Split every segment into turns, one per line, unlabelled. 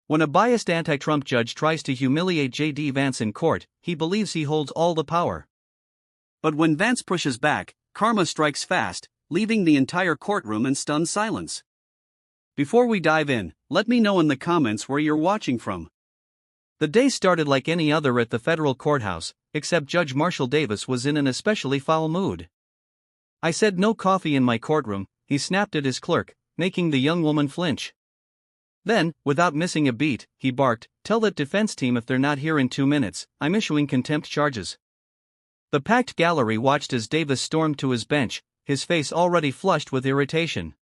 When a biased anti-Trump judge tries to humiliate JD Vance in court, he believes he holds all the power. But when Vance pushes back, karma strikes fast, leaving the entire courtroom in stunned silence. Before we dive in, let me know in the comments where you're watching from. The day started like any other at the federal courthouse, except Judge Marshall Davis was in an especially foul mood. "I said no coffee in my courtroom," he snapped at his clerk, making the young woman flinch. Then, without missing a beat, he barked, "Tell that defense team if they're not here in 2 minutes, I'm issuing contempt charges." The packed gallery watched as Davis stormed to his bench, his face already flushed with irritation.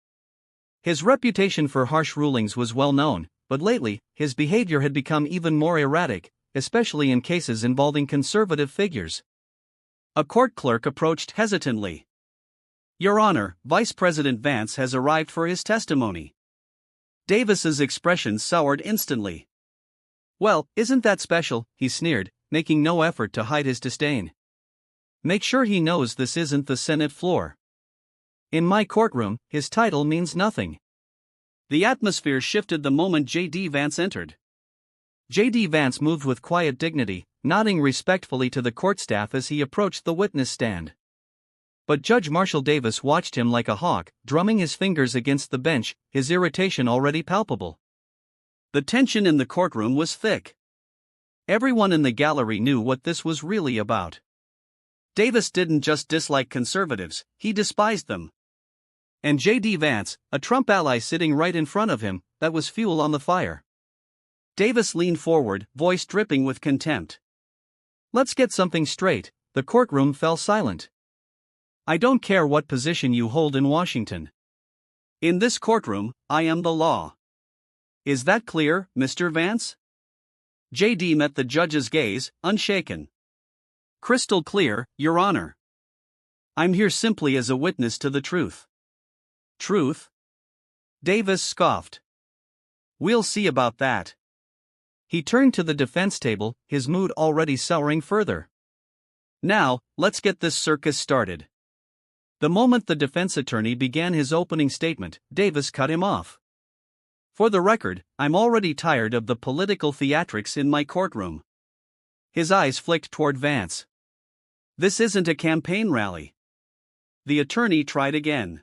His reputation for harsh rulings was well known, but lately, his behavior had become even more erratic, especially in cases involving conservative figures. A court clerk approached hesitantly. "Your Honor, Vice President Vance has arrived for his testimony." Davis's expression soured instantly. "Well, isn't that special?" he sneered, making no effort to hide his disdain. "Make sure he knows this isn't the Senate floor. In my courtroom, his title means nothing." The atmosphere shifted the moment JD Vance entered. JD Vance moved with quiet dignity, nodding respectfully to the court staff as he approached the witness stand. But Judge Marshall Davis watched him like a hawk, drumming his fingers against the bench, his irritation already palpable. The tension in the courtroom was thick. Everyone in the gallery knew what this was really about. Davis didn't just dislike conservatives, he despised them. And JD Vance, a Trump ally sitting right in front of him, that was fuel on the fire. Davis leaned forward, voice dripping with contempt. "Let's get something straight." The courtroom fell silent. "I don't care what position you hold in Washington. In this courtroom, I am the law. Is that clear, Mr. Vance?" JD met the judge's gaze, unshaken. "Crystal clear, Your Honor. I'm here simply as a witness to the truth." "Truth?" Davis scoffed. "We'll see about that." He turned to the defense table, his mood already souring further. "Now, let's get this circus started." The moment the defense attorney began his opening statement, Davis cut him off. "For the record, I'm already tired of the political theatrics in my courtroom." His eyes flicked toward Vance. "This isn't a campaign rally." The attorney tried again.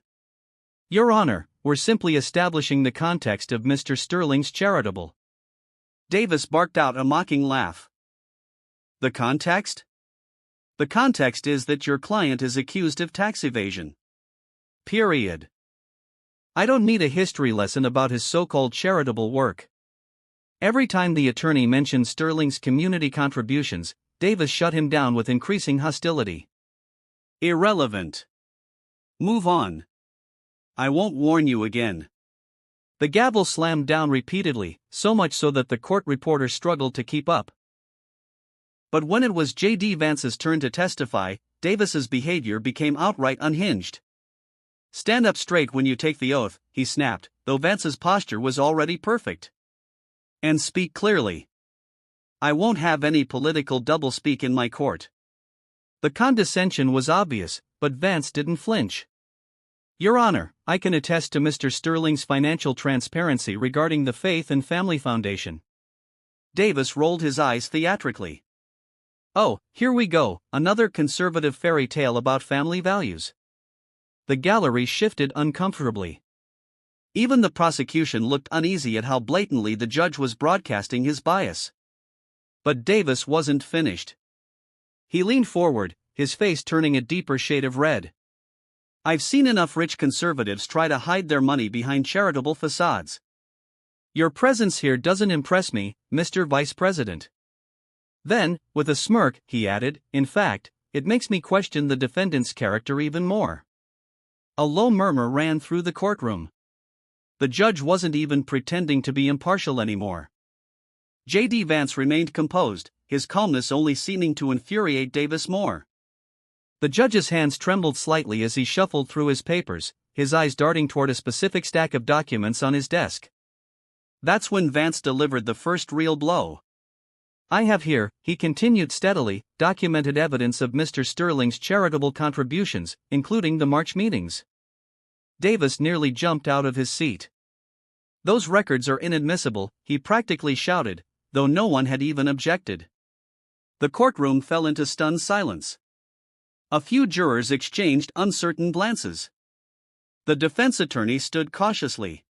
"Your Honor, we're simply establishing the context of Mr. Sterling's charitable." Davis barked out a mocking laugh. "The context? The context is that your client is accused of tax evasion. Period. I don't need a history lesson about his so-called charitable work." Every time the attorney mentioned Sterling's community contributions, Davis shut him down with increasing hostility. "Irrelevant. Move on. I won't warn you again." The gavel slammed down repeatedly, so much so that the court reporter struggled to keep up. But when it was JD Vance's turn to testify, Davis's behavior became outright unhinged. "Stand up straight when you take the oath," he snapped, though Vance's posture was already perfect. "And speak clearly. I won't have any political doublespeak in my court." The condescension was obvious, but Vance didn't flinch. "Your Honor, I can attest to Mr. Sterling's financial transparency regarding the Faith and Family Foundation." Davis rolled his eyes theatrically. "Oh, here we go, another conservative fairy tale about family values." The gallery shifted uncomfortably. Even the prosecution looked uneasy at how blatantly the judge was broadcasting his bias. But Davis wasn't finished. He leaned forward, his face turning a deeper shade of red. "I've seen enough rich conservatives try to hide their money behind charitable facades. Your presence here doesn't impress me, Mr. Vice President." Then, with a smirk, he added, "In fact, it makes me question the defendant's character even more." A low murmur ran through the courtroom. The judge wasn't even pretending to be impartial anymore. JD Vance remained composed, his calmness only seeming to infuriate Davis more. The judge's hands trembled slightly as he shuffled through his papers, his eyes darting toward a specific stack of documents on his desk. That's when Vance delivered the first real blow. "I have here," he continued steadily, "documented evidence of Mr. Sterling's charitable contributions, including the March meetings." Davis nearly jumped out of his seat. "Those records are inadmissible," he practically shouted, though no one had even objected. The courtroom fell into stunned silence. A few jurors exchanged uncertain glances. The defense attorney stood cautiously.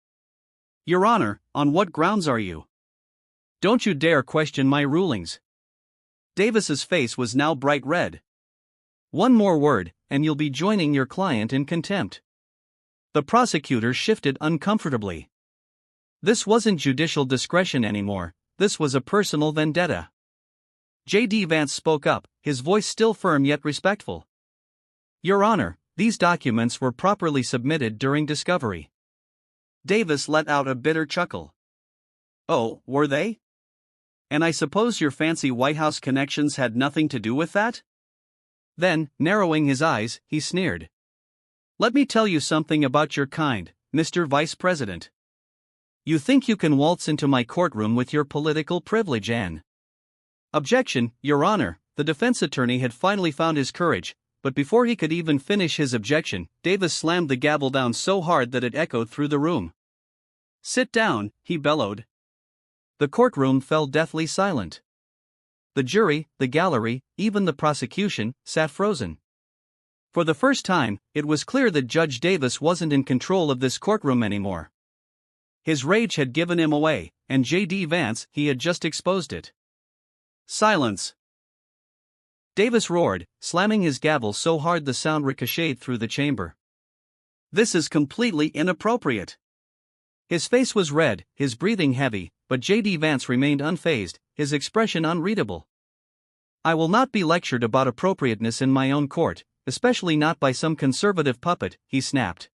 "Your Honor, on what grounds are you? Don't you dare question my rulings." Davis's face was now bright red. "One more word, and you'll be joining your client in contempt." The prosecutor shifted uncomfortably. This wasn't judicial discretion anymore, this was a personal vendetta. JD Vance spoke up, his voice still firm yet respectful. "Your Honor, these documents were properly submitted during discovery." Davis let out a bitter chuckle. "Oh, were they? And I suppose your fancy White House connections had nothing to do with that?" Then, narrowing his eyes, he sneered. "Let me tell you something about your kind, Mr. Vice President. You think you can waltz into my courtroom with your political privilege and—" "Objection, Your Honor." The defense attorney had finally found his courage, but before he could even finish his objection, Davis slammed the gavel down so hard that it echoed through the room. "Sit down," he bellowed. The courtroom fell deathly silent. The jury, the gallery, even the prosecution, sat frozen. For the first time, it was clear that Judge Davis wasn't in control of this courtroom anymore. His rage had given him away, and JD Vance, he had just exposed it. "Silence!" Davis roared, slamming his gavel so hard the sound ricocheted through the chamber. "This is completely inappropriate." His face was red, his breathing heavy, but JD Vance remained unfazed, his expression unreadable. "I will not be lectured about appropriateness in my own court, especially not by some conservative puppet," he snapped.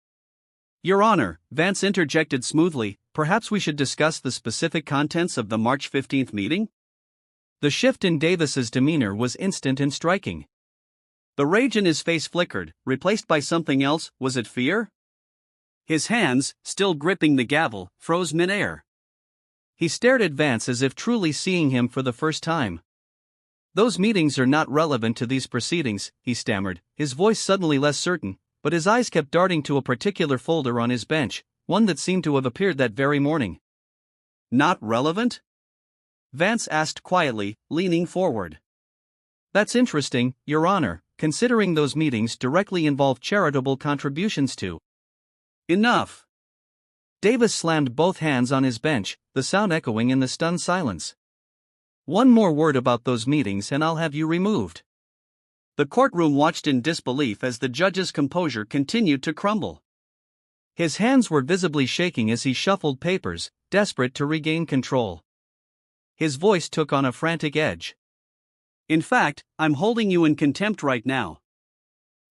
"Your Honor," Vance interjected smoothly, "perhaps we should discuss the specific contents of the March 15th meeting?" The shift in Davis's demeanor was instant and striking. The rage in his face flickered, replaced by something else. Was it fear? His hands, still gripping the gavel, froze midair. He stared at Vance as if truly seeing him for the first time. "Those meetings are not relevant to these proceedings," he stammered, his voice suddenly less certain, but his eyes kept darting to a particular folder on his bench, one that seemed to have appeared that very morning. "Not relevant?" Vance asked quietly, leaning forward. "That's interesting, Your Honor, considering those meetings directly involve charitable contributions to—" "Enough!" Davis slammed both hands on his bench, the sound echoing in the stunned silence. "One more word about those meetings and I'll have you removed." The courtroom watched in disbelief as the judge's composure continued to crumble. His hands were visibly shaking as he shuffled papers, desperate to regain control. His voice took on a frantic edge. "In fact, I'm holding you in contempt right now.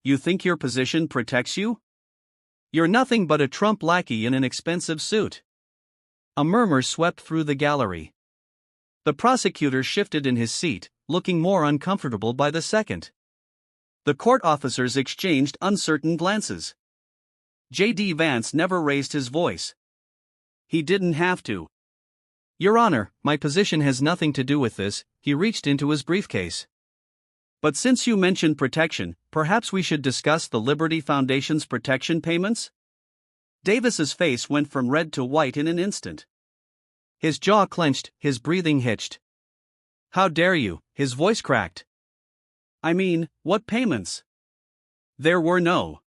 You think your position protects you? You're nothing but a Trump lackey in an expensive suit." A murmur swept through the gallery. The prosecutor shifted in his seat, looking more uncomfortable by the second. The court officers exchanged uncertain glances. JD Vance never raised his voice. He didn't have to. "Your Honor, my position has nothing to do with this." He reached into his briefcase. "But since you mentioned protection, perhaps we should discuss the Liberty Foundation's protection payments?" Davis's face went from red to white in an instant. His jaw clenched, his breathing hitched. "How dare you?" His voice cracked. "I mean, what payments?" "There were no."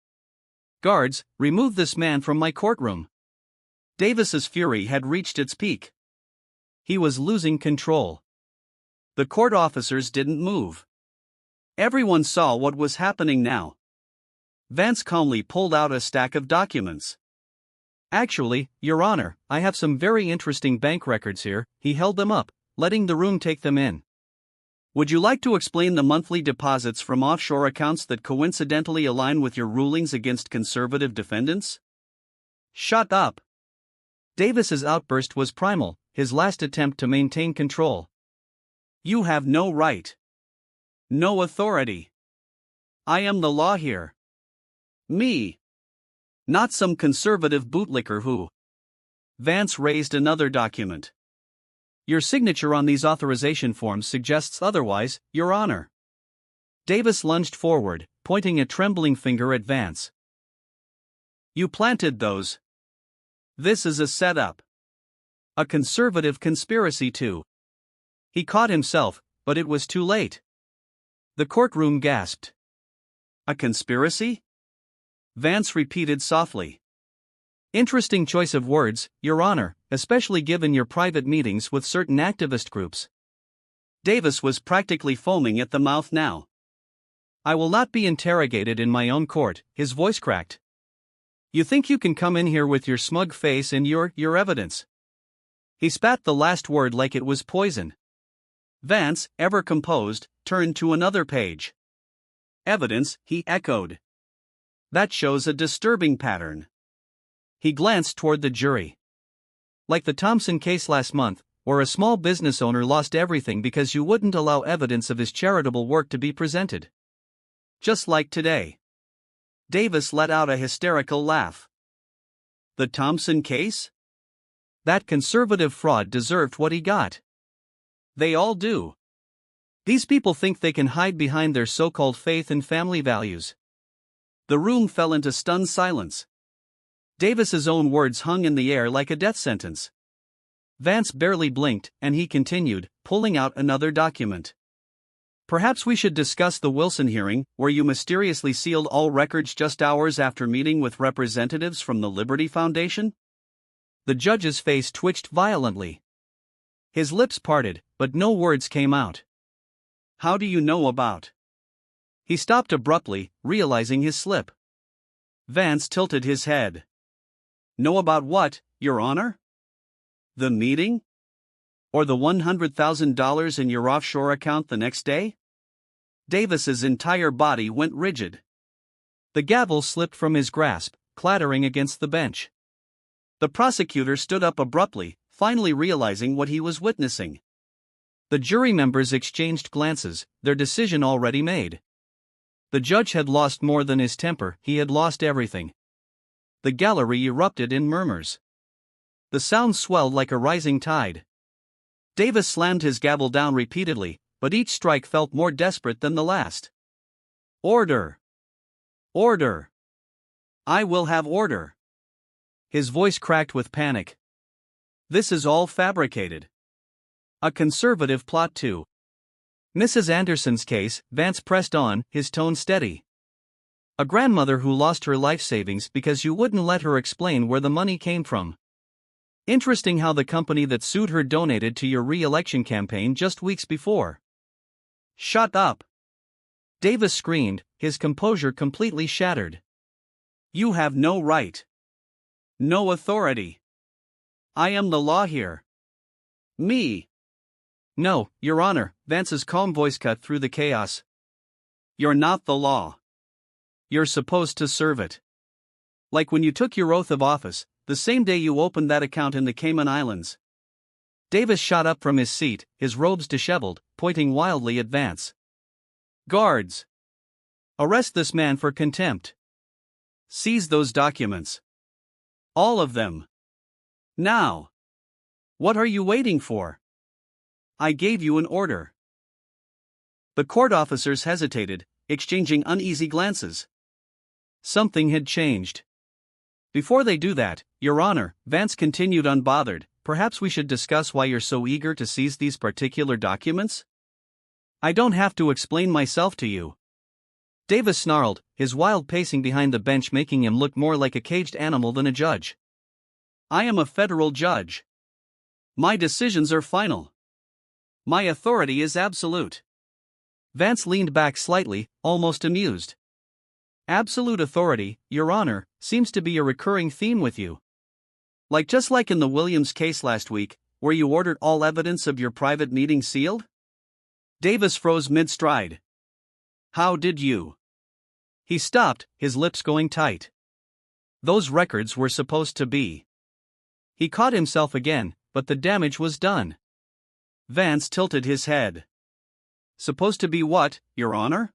"Guards, remove this man from my courtroom." Davis's fury had reached its peak. He was losing control. The court officers didn't move. Everyone saw what was happening now. Vance calmly pulled out a stack of documents. "Actually, Your Honor, I have some very interesting bank records here." He held them up, letting the room take them in. "Would you like to explain the monthly deposits from offshore accounts that coincidentally align with your rulings against conservative defendants?" "Shut up!" Davis's outburst was primal, his last attempt to maintain control. "You have no right. No authority. I am the law here. Me. Not some conservative bootlicker who—" Vance raised another document. "Your signature on these authorization forms suggests otherwise, Your Honor." Davis lunged forward, pointing a trembling finger at Vance. "You planted those. This is a setup. A conservative conspiracy too. He caught himself, but it was too late. The courtroom gasped. A conspiracy? Vance repeated softly. Interesting choice of words, Your Honor, especially given your private meetings with certain activist groups. Davis was practically foaming at the mouth now. I will not be interrogated in my own court, his voice cracked. You think you can come in here with your smug face and your evidence? He spat the last word like it was poison. Vance, ever composed, turned to another page. Evidence, he echoed. That shows a disturbing pattern. He glanced toward the jury. Like the Thompson case last month, where a small business owner lost everything because you wouldn't allow evidence of his charitable work to be presented. Just like today. Davis let out a hysterical laugh. The Thompson case? That conservative fraud deserved what he got. They all do. These people think they can hide behind their so-called faith and family values. The room fell into stunned silence. Davis's own words hung in the air like a death sentence. Vance barely blinked, and he continued, pulling out another document. Perhaps we should discuss the Wilson hearing, where you mysteriously sealed all records just hours after meeting with representatives from the Liberty Foundation? The judge's face twitched violently. His lips parted, but no words came out. How do you know about? He stopped abruptly, realizing his slip. Vance tilted his head. Know about what, Your Honor? The meeting? Or the $100,000 in your offshore account the next day? Davis's entire body went rigid. The gavel slipped from his grasp, clattering against the bench. The prosecutor stood up abruptly, finally realizing what he was witnessing. The jury members exchanged glances, their decision already made. The judge had lost more than his temper, he had lost everything. The gallery erupted in murmurs. The sound swelled like a rising tide. Davis slammed his gavel down repeatedly, but each strike felt more desperate than the last. Order! Order! I will have order! His voice cracked with panic. This is all fabricated. A conservative plot too. Mrs. Anderson's case, Vance pressed on, his tone steady. A grandmother who lost her life savings because you wouldn't let her explain where the money came from. Interesting how the company that sued her donated to your re-election campaign just weeks before. Shut up! Davis screamed, his composure completely shattered. You have no right. No authority. I am the law here. Me. No, Your Honor, Vance's calm voice cut through the chaos. You're not the law. You're supposed to serve it. Like when you took your oath of office, the same day you opened that account in the Cayman Islands. Davis shot up from his seat, his robes disheveled, pointing wildly at Vance. Guards! Arrest this man for contempt. Seize those documents. All of them. Now. What are you waiting for? I gave you an order. The court officers hesitated, exchanging uneasy glances. Something had changed. Before they do that, Your Honor, Vance continued unbothered, perhaps we should discuss why you're so eager to seize these particular documents? I don't have to explain myself to you. Davis snarled, his wild pacing behind the bench making him look more like a caged animal than a judge. I am a federal judge. My decisions are final. My authority is absolute. Vance leaned back slightly, almost amused. Absolute authority, Your Honor, seems to be a recurring theme with you. Just like in the Williams case last week, where you ordered all evidence of your private meeting sealed? Davis froze mid-stride. How did you? He stopped, his lips going tight. Those records were supposed to be. He caught himself again, but the damage was done. Vance tilted his head. Supposed to be what, Your Honor?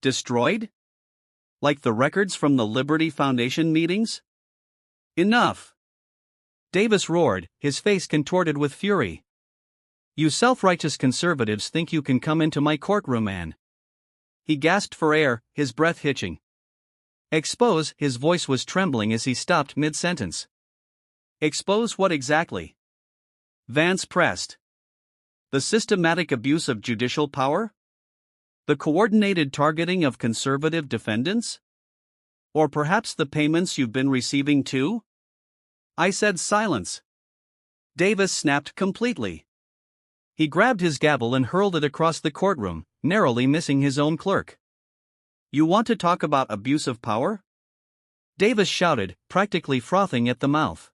Destroyed? Like the records from the Liberty Foundation meetings? Enough! Davis roared, his face contorted with fury. You self-righteous conservatives think you can come into my courtroom, man. He gasped for air, his breath hitching. Expose, his voice was trembling as he stopped mid-sentence. Expose what exactly? Vance pressed. The systematic abuse of judicial power? The coordinated targeting of conservative defendants? Or perhaps the payments you've been receiving too? I said silence. Davis snapped completely. He grabbed his gavel and hurled it across the courtroom, narrowly missing his own clerk. You want to talk about abuse of power? Davis shouted, practically frothing at the mouth.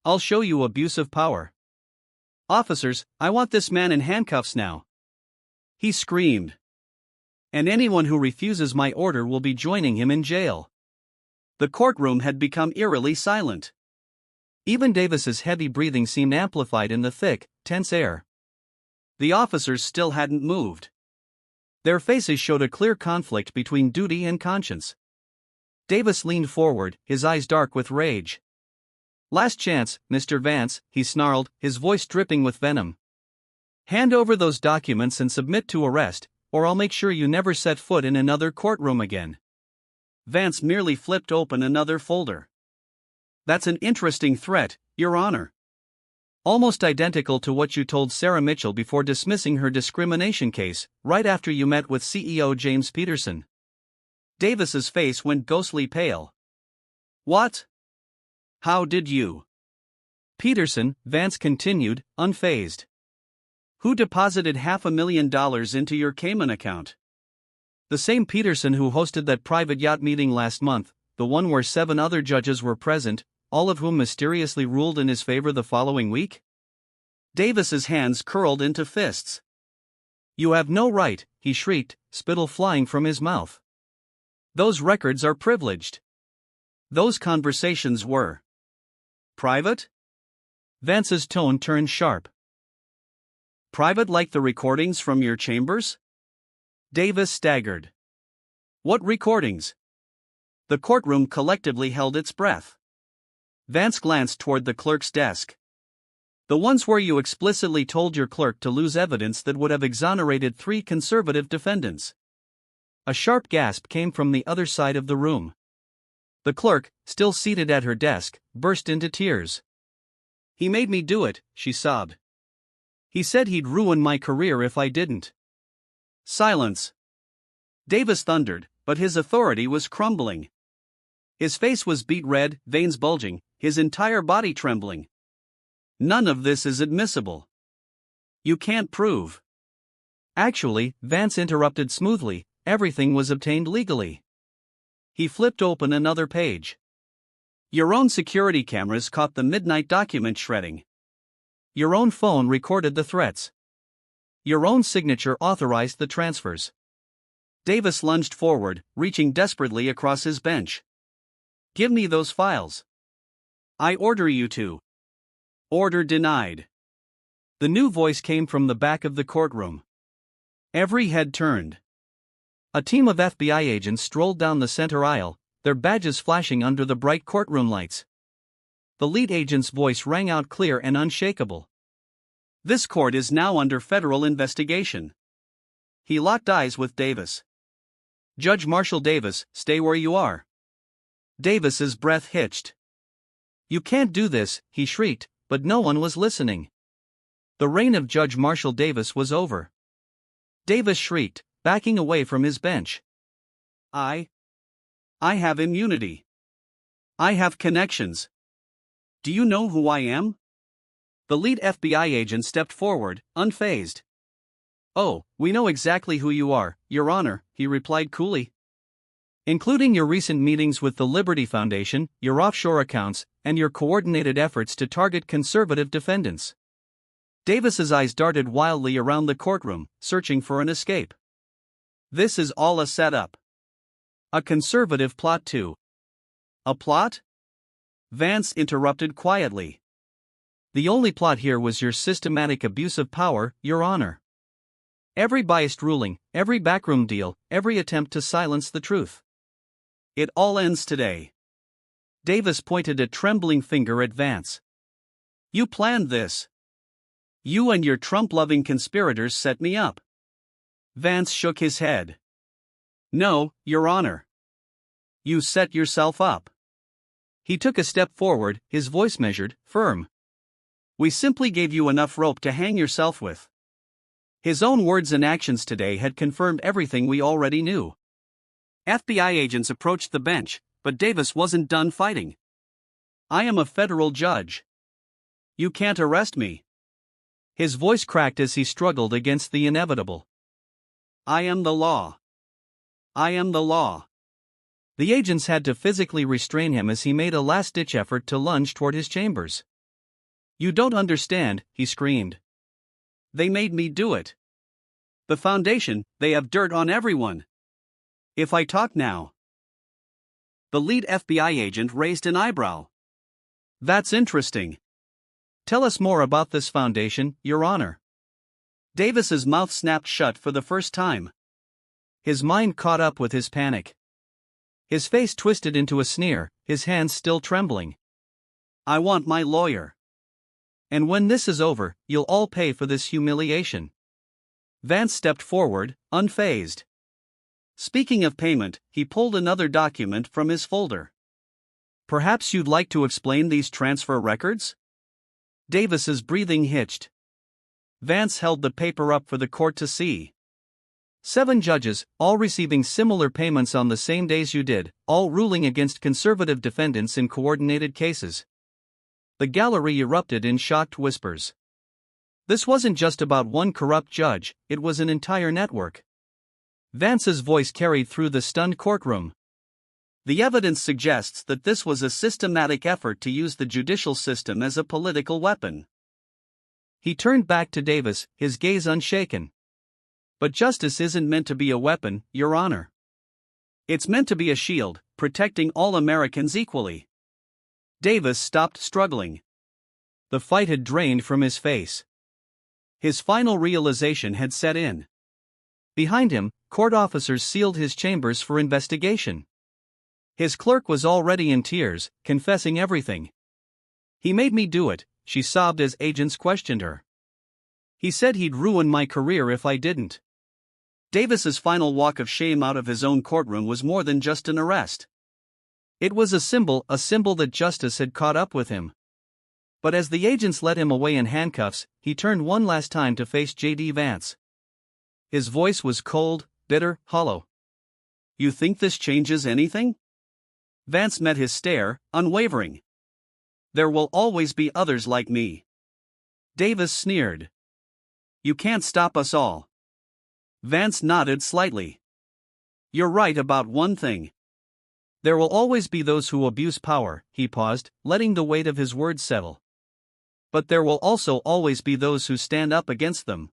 I'll show you abuse of power. Officers, I want this man in handcuffs now. He screamed. And anyone who refuses my order will be joining him in jail. The courtroom had become eerily silent. Even Davis's heavy breathing seemed amplified in the thick, tense air. The officers still hadn't moved. Their faces showed a clear conflict between duty and conscience. Davis leaned forward, his eyes dark with rage. Last chance, Mr. Vance, he snarled, his voice dripping with venom. Hand over those documents and submit to arrest, or I'll make sure you never set foot in another courtroom again. Vance merely flipped open another folder. That's an interesting threat, Your Honor. Almost identical to what you told Sarah Mitchell before dismissing her discrimination case, right after you met with CEO James Peterson. Davis's face went ghostly pale. What? How did you? Peterson, Vance continued, unfazed. Who deposited $500,000 into your Cayman account? The same Peterson who hosted that private yacht meeting last month, the one where 7 other judges were present, all of whom mysteriously ruled in his favor the following week? Davis's hands curled into fists. You have no right, he shrieked, spittle flying from his mouth. Those records are privileged. Those conversations were private? Vance's tone turned sharp. Private like the recordings from your chambers? Davis staggered. What recordings? The courtroom collectively held its breath. Vance glanced toward the clerk's desk. The ones where you explicitly told your clerk to lose evidence that would have exonerated 3 conservative defendants. A sharp gasp came from the other side of the room. The clerk, still seated at her desk, burst into tears. He made me do it, she sobbed. He said he'd ruin my career if I didn't. Silence. Davis thundered, but his authority was crumbling. His face was beet red, veins bulging, his entire body trembling. None of this is admissible. You can't prove. Actually, Vance interrupted smoothly, everything was obtained legally. He flipped open another page. Your own security cameras caught the midnight document shredding. Your own phone recorded the threats. Your own signature authorized the transfers. Davis lunged forward, reaching desperately across his bench. Give me those files. I order you to. Order denied. The new voice came from the back of the courtroom. Every head turned. A team of FBI agents strolled down the center aisle, their badges flashing under the bright courtroom lights. The lead agent's voice rang out clear and unshakable. This court is now under federal investigation. He locked eyes with Davis. Judge Marshall Davis, stay where you are. Davis's breath hitched. You can't do this, he shrieked, but no one was listening. The reign of Judge Marshall Davis was over. Davis shrieked, backing away from his bench. I have immunity. I have connections. Do you know who I am? The lead FBI agent stepped forward, unfazed. Oh, we know exactly who you are, Your Honor, he replied coolly. Including your recent meetings with the Liberty Foundation, your offshore accounts, and your coordinated efforts to target conservative defendants. Davis's eyes darted wildly around the courtroom, searching for an escape. This is all a setup. A conservative plot too. A plot? Vance interrupted quietly. The only plot here was your systematic abuse of power, Your Honor. Every biased ruling, every backroom deal, every attempt to silence the truth. It all ends today. Davis pointed a trembling finger at Vance. You planned this. You and your Trump-loving conspirators set me up. Vance shook his head. No, Your Honor. You set yourself up. He took a step forward, his voice measured, firm. We simply gave you enough rope to hang yourself with. His own words and actions today had confirmed everything we already knew. FBI agents approached the bench, but Davis wasn't done fighting. I am a federal judge. You can't arrest me. His voice cracked as he struggled against the inevitable. I am the law. I am the law. The agents had to physically restrain him as he made a last-ditch effort to lunge toward his chambers. You don't understand, he screamed. They made me do it. The foundation, they have dirt on everyone. If I talk now. The lead FBI agent raised an eyebrow. That's interesting. Tell us more about this foundation, Your Honor. Davis's mouth snapped shut for the first time. His mind caught up with his panic. His face twisted into a sneer, his hands still trembling. I want my lawyer. And when this is over, you'll all pay for this humiliation. Vance stepped forward, unfazed. Speaking of payment, he pulled another document from his folder. Perhaps you'd like to explain these transfer records? Davis's breathing hitched. Vance held the paper up for the court to see. 7 judges, all receiving similar payments on the same days you did, all ruling against conservative defendants in coordinated cases. The gallery erupted in shocked whispers. This wasn't just about one corrupt judge, it was an entire network. Vance's voice carried through the stunned courtroom. The evidence suggests that this was a systematic effort to use the judicial system as a political weapon. He turned back to Davis, his gaze unshaken. But justice isn't meant to be a weapon, Your Honor. It's meant to be a shield, protecting all Americans equally. Davis stopped struggling. The fight had drained from his face. His final realization had set in. Behind him, court officers sealed his chambers for investigation. His clerk was already in tears, confessing everything. He made me do it, she sobbed as agents questioned her. He said he'd ruin my career if I didn't. Davis's final walk of shame out of his own courtroom was more than just an arrest. It was a symbol that justice had caught up with him. But as the agents led him away in handcuffs, he turned one last time to face JD Vance. His voice was cold, bitter, hollow. You think this changes anything? Vance met his stare, unwavering. There will always be others like me. Davis sneered. You can't stop us all. Vance nodded slightly. You're right about one thing. There will always be those who abuse power, he paused, letting the weight of his words settle. But there will also always be those who stand up against them.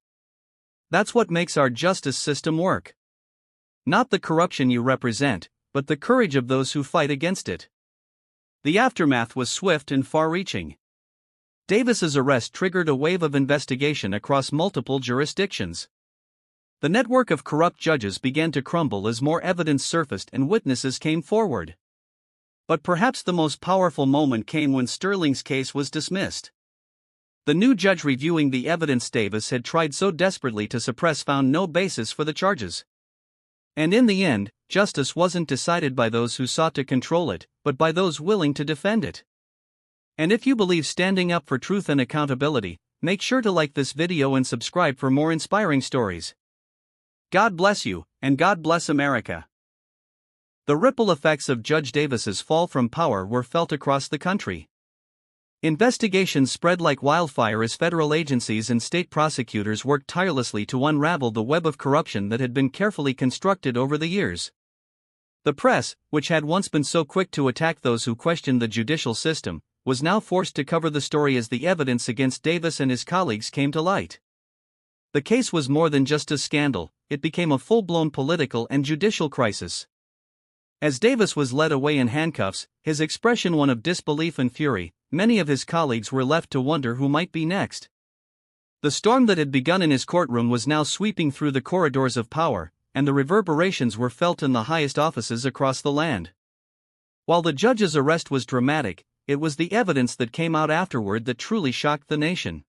That's what makes our justice system work. Not the corruption you represent, but the courage of those who fight against it. The aftermath was swift and far-reaching. Davis's arrest triggered a wave of investigation across multiple jurisdictions. The network of corrupt judges began to crumble as more evidence surfaced and witnesses came forward. But perhaps the most powerful moment came when Sterling's case was dismissed. The new judge reviewing the evidence Davis had tried so desperately to suppress found no basis for the charges. And in the end, justice wasn't decided by those who sought to control it, but by those willing to defend it. And if you believe standing up for truth and accountability, make sure to like this video and subscribe for more inspiring stories. God bless you, and God bless America. The ripple effects of Judge Davis's fall from power were felt across the country. Investigations spread like wildfire as federal agencies and state prosecutors worked tirelessly to unravel the web of corruption that had been carefully constructed over the years. The press, which had once been so quick to attack those who questioned the judicial system, was now forced to cover the story as the evidence against Davis and his colleagues came to light. The case was more than just a scandal, it became a full-blown political and judicial crisis. As Davis was led away in handcuffs, his expression one of disbelief and fury, many of his colleagues were left to wonder who might be next. The storm that had begun in his courtroom was now sweeping through the corridors of power, and the reverberations were felt in the highest offices across the land. While the judge's arrest was dramatic, it was the evidence that came out afterward that truly shocked the nation.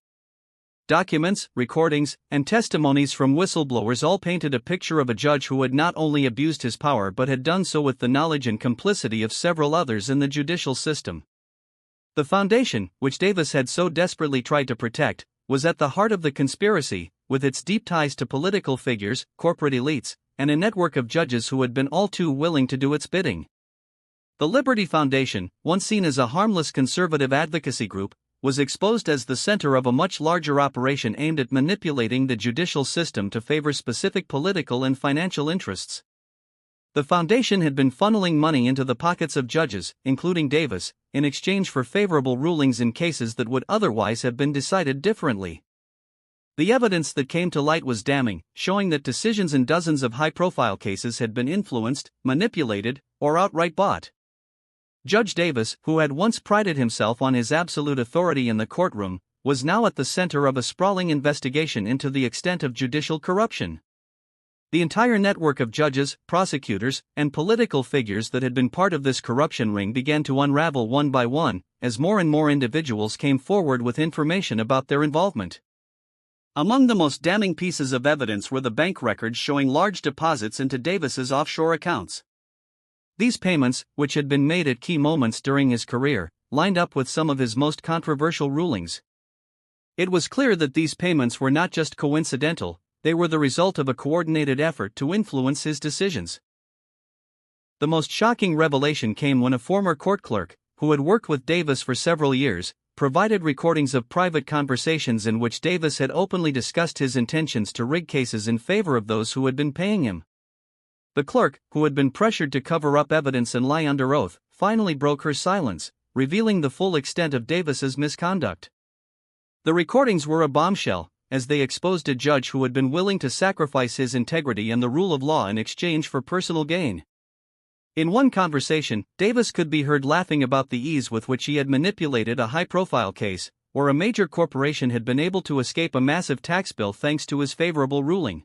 Documents, recordings, and testimonies from whistleblowers all painted a picture of a judge who had not only abused his power but had done so with the knowledge and complicity of several others in the judicial system. The foundation, which Davis had so desperately tried to protect, was at the heart of the conspiracy, with its deep ties to political figures, corporate elites, and a network of judges who had been all too willing to do its bidding. The Liberty Foundation, once seen as a harmless conservative advocacy group, was exposed as the center of a much larger operation aimed at manipulating the judicial system to favor specific political and financial interests. The foundation had been funneling money into the pockets of judges, including Davis, in exchange for favorable rulings in cases that would otherwise have been decided differently. The evidence that came to light was damning, showing that decisions in dozens of high-profile cases had been influenced, manipulated, or outright bought. Judge Davis, who had once prided himself on his absolute authority in the courtroom, was now at the center of a sprawling investigation into the extent of judicial corruption. The entire network of judges, prosecutors, and political figures that had been part of this corruption ring began to unravel one by one, as more and more individuals came forward with information about their involvement. Among the most damning pieces of evidence were the bank records showing large deposits into Davis's offshore accounts. These payments, which had been made at key moments during his career, lined up with some of his most controversial rulings. It was clear that these payments were not just coincidental, they were the result of a coordinated effort to influence his decisions. The most shocking revelation came when a former court clerk, who had worked with Davis for several years, provided recordings of private conversations in which Davis had openly discussed his intentions to rig cases in favor of those who had been paying him. The clerk, who had been pressured to cover up evidence and lie under oath, finally broke her silence, revealing the full extent of Davis's misconduct. The recordings were a bombshell, as they exposed a judge who had been willing to sacrifice his integrity and the rule of law in exchange for personal gain. In one conversation, Davis could be heard laughing about the ease with which he had manipulated a high-profile case, where a major corporation had been able to escape a massive tax bill thanks to his favorable ruling.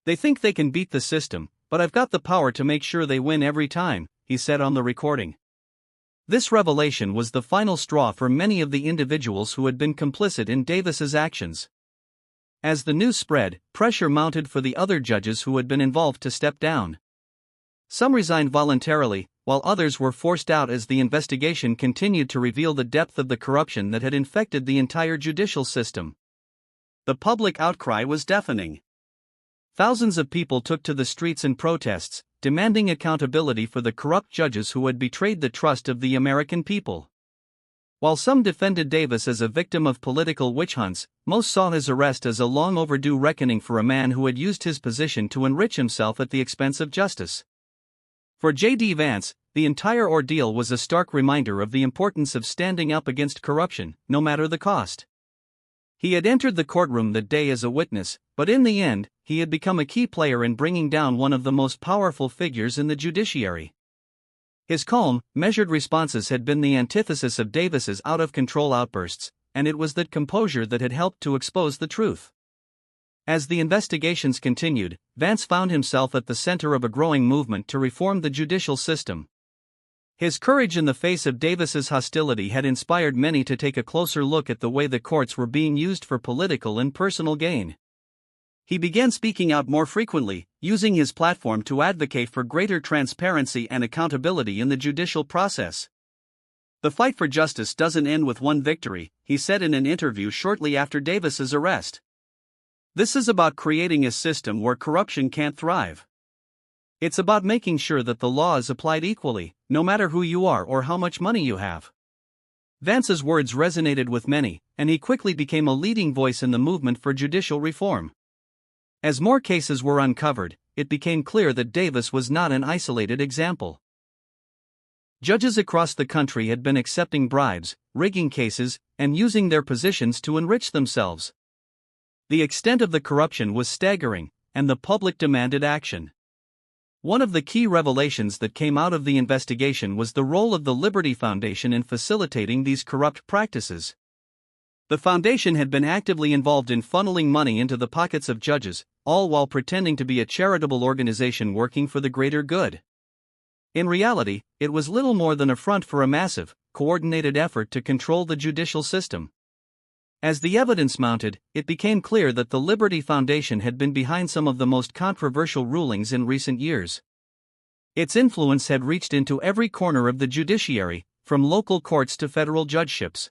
"They think they can beat the system, but I've got the power to make sure they win every time," he said on the recording. This revelation was the final straw for many of the individuals who had been complicit in Davis's actions. As the news spread, pressure mounted for the other judges who had been involved to step down. Some resigned voluntarily, while others were forced out as the investigation continued to reveal the depth of the corruption that had infected the entire judicial system. The public outcry was deafening. Thousands of people took to the streets in protests, demanding accountability for the corrupt judges who had betrayed the trust of the American people. While some defended Davis as a victim of political witch hunts, most saw his arrest as a long overdue reckoning for a man who had used his position to enrich himself at the expense of justice. For JD Vance, the entire ordeal was a stark reminder of the importance of standing up against corruption, no matter the cost. He had entered the courtroom that day as a witness, but in the end, he had become a key player in bringing down one of the most powerful figures in the judiciary. His calm, measured responses had been the antithesis of Davis's out-of-control outbursts, and it was that composure that had helped to expose the truth. As the investigations continued, Vance found himself at the center of a growing movement to reform the judicial system. His courage in the face of Davis's hostility had inspired many to take a closer look at the way the courts were being used for political and personal gain. He began speaking out more frequently, using his platform to advocate for greater transparency and accountability in the judicial process. "The fight for justice doesn't end with one victory," he said in an interview shortly after Davis's arrest. "This is about creating a system where corruption can't thrive. It's about making sure that the law is applied equally, no matter who you are or how much money you have." Vance's words resonated with many, and he quickly became a leading voice in the movement for judicial reform. As more cases were uncovered, it became clear that Davis was not an isolated example. Judges across the country had been accepting bribes, rigging cases, and using their positions to enrich themselves. The extent of the corruption was staggering, and the public demanded action. One of the key revelations that came out of the investigation was the role of the Liberty Foundation in facilitating these corrupt practices. The foundation had been actively involved in funneling money into the pockets of judges, all while pretending to be a charitable organization working for the greater good. In reality, it was little more than a front for a massive, coordinated effort to control the judicial system. As the evidence mounted, it became clear that the Liberty Foundation had been behind some of the most controversial rulings in recent years. Its influence had reached into every corner of the judiciary, from local courts to federal judgeships.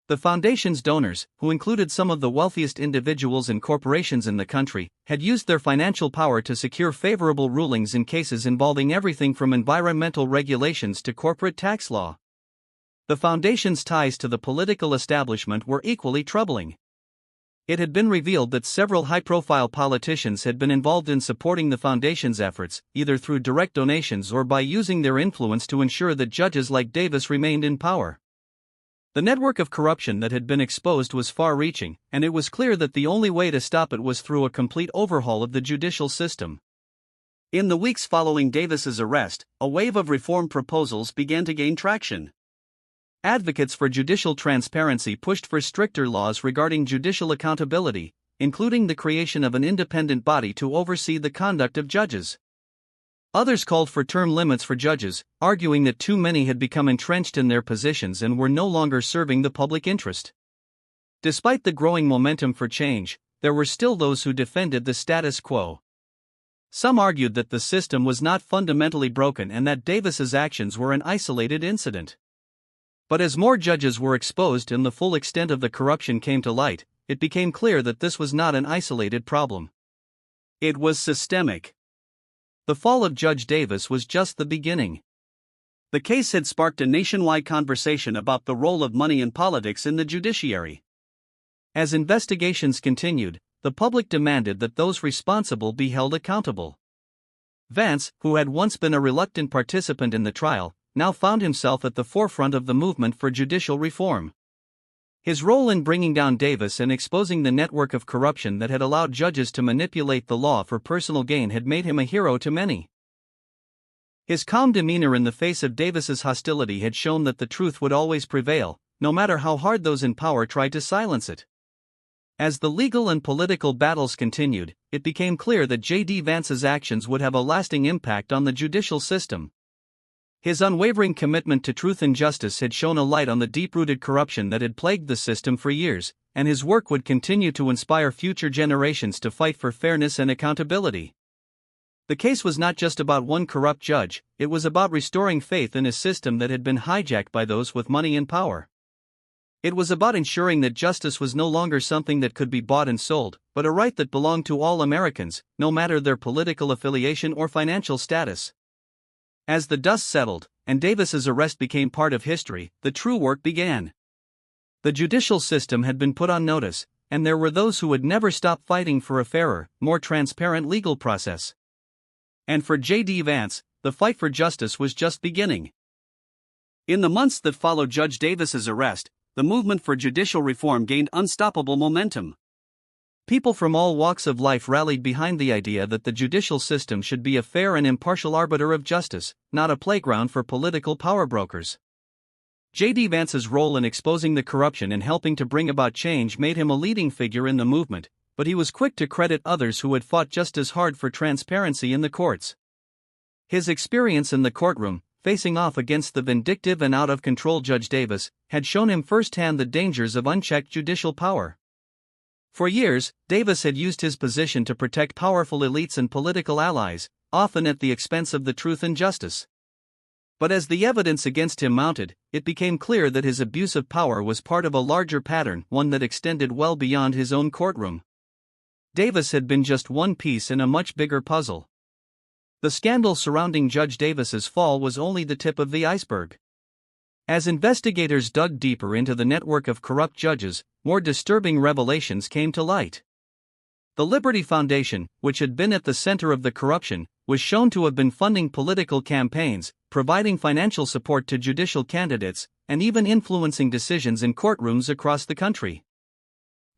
The foundation's donors, who included some of the wealthiest individuals and corporations in the country, had used their financial power to secure favorable rulings in cases involving everything from environmental regulations to corporate tax law. The foundation's ties to the political establishment were equally troubling. It had been revealed that several high-profile politicians had been involved in supporting the foundation's efforts, either through direct donations or by using their influence to ensure that judges like Davis remained in power. The network of corruption that had been exposed was far-reaching, and it was clear that the only way to stop it was through a complete overhaul of the judicial system. In the weeks following Davis's arrest, a wave of reform proposals began to gain traction. Advocates for judicial transparency pushed for stricter laws regarding judicial accountability, including the creation of an independent body to oversee the conduct of judges. Others called for term limits for judges, arguing that too many had become entrenched in their positions and were no longer serving the public interest. Despite the growing momentum for change, there were still those who defended the status quo. Some argued that the system was not fundamentally broken and that Davis's actions were an isolated incident. But as more judges were exposed and the full extent of the corruption came to light, it became clear that this was not an isolated problem. It was systemic. The fall of Judge Davis was just the beginning. The case had sparked a nationwide conversation about the role of money in politics in the judiciary. As investigations continued, the public demanded that those responsible be held accountable. Vance, who had once been a reluctant participant in the trial, now found himself at the forefront of the movement for judicial reform. His role in bringing down Davis and exposing the network of corruption that had allowed judges to manipulate the law for personal gain had made him a hero to many. His calm demeanor in the face of Davis's hostility had shown that the truth would always prevail, no matter how hard those in power tried to silence it. As the legal and political battles continued, it became clear that JD Vance's actions would have a lasting impact on the judicial system. His unwavering commitment to truth and justice had shone a light on the deep-rooted corruption that had plagued the system for years, and his work would continue to inspire future generations to fight for fairness and accountability. The case was not just about one corrupt judge, it was about restoring faith in a system that had been hijacked by those with money and power. It was about ensuring that justice was no longer something that could be bought and sold, but a right that belonged to all Americans, no matter their political affiliation or financial status. As the dust settled, and Davis's arrest became part of history, the true work began. The judicial system had been put on notice, and there were those who would never stop fighting for a fairer, more transparent legal process. And for JD Vance, the fight for justice was just beginning. In the months that followed Judge Davis's arrest, the movement for judicial reform gained unstoppable momentum. People from all walks of life rallied behind the idea that the judicial system should be a fair and impartial arbiter of justice, not a playground for political power brokers. JD Vance's role in exposing the corruption and helping to bring about change made him a leading figure in the movement, but he was quick to credit others who had fought just as hard for transparency in the courts. His experience in the courtroom, facing off against the vindictive and out-of-control Judge Davis, had shown him firsthand the dangers of unchecked judicial power. For years, Davis had used his position to protect powerful elites and political allies, often at the expense of the truth and justice. But as the evidence against him mounted, it became clear that his abuse of power was part of a larger pattern, one that extended well beyond his own courtroom. Davis had been just one piece in a much bigger puzzle. The scandal surrounding Judge Davis's fall was only the tip of the iceberg. As investigators dug deeper into the network of corrupt judges, more disturbing revelations came to light. The Liberty Foundation, which had been at the center of the corruption, was shown to have been funding political campaigns, providing financial support to judicial candidates, and even influencing decisions in courtrooms across the country.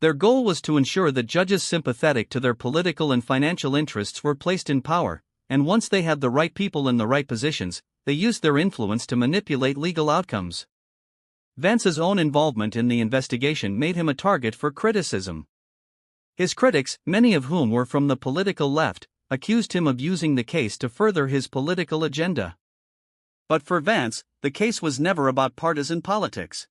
Their goal was to ensure that judges sympathetic to their political and financial interests were placed in power, and once they had the right people in the right positions, they used their influence to manipulate legal outcomes. Vance's own involvement in the investigation made him a target for criticism. His critics, many of whom were from the political left, accused him of using the case to further his political agenda. But for Vance, the case was never about partisan politics.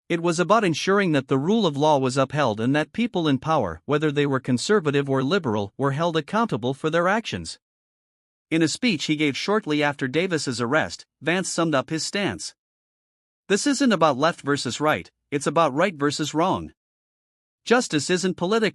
It was about ensuring that the rule of law was upheld and that people in power, whether they were conservative or liberal, were held accountable for their actions. In a speech he gave shortly after Davis's arrest, Vance summed up his stance. This isn't about left versus right, it's about right versus wrong. Justice isn't political.